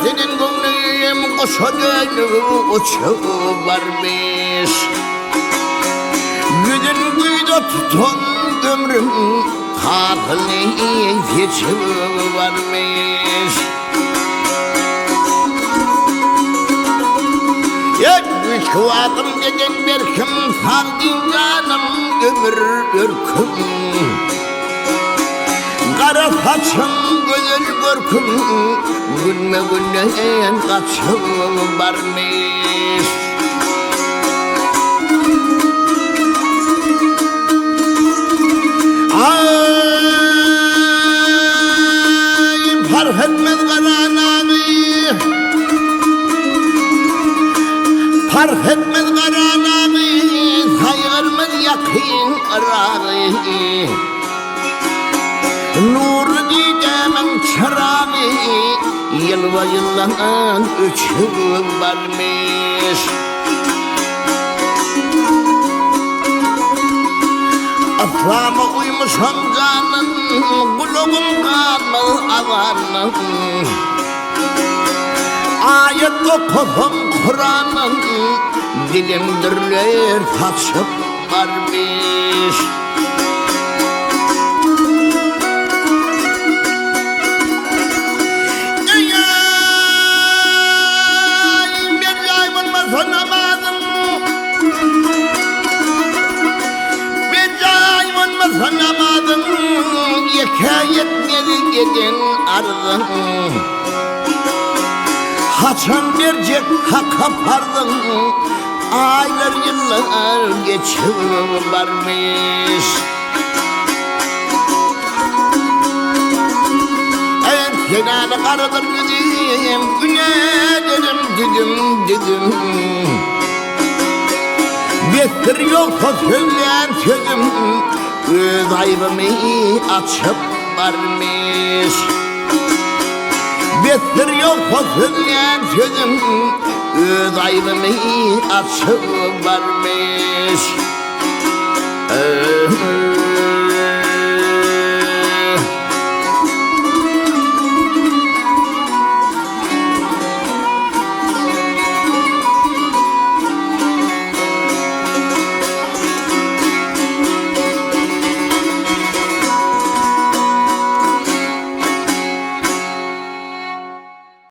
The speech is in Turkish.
senin gönlüm kuşa dönüp uçup varmış. Güdün güyde tutun ömrüm kalkını geçip varmış. Üç kuvadım deden berkim saldın canım ömür ürküm. Kara saçım güzel görküm gülme gülmeyen kaçım varmış. Ay fark etmez karanağını, fark etmez karanağını, sayılmaz yakın arağı. Nur diyeceğim çırağı, yılva yıllan öçüm varmış. Aframa uymuşum canım, kulağım kanlı alanım. Ayet okudum Kur'an'ın, dilim dürler taşıp varmış. Sanamadım yekayetmeli gidin ardın. Haçan verecek haka pardın, aylar yıllar geçip varmış. Evet kenarı karadır gideyim, günelerim dedim. Bektir yoksa söyleyen sözüm, öz aybımı açıp varmış. Bektir yoksa söyleyen sözüm, öz aybımı açıp varmış.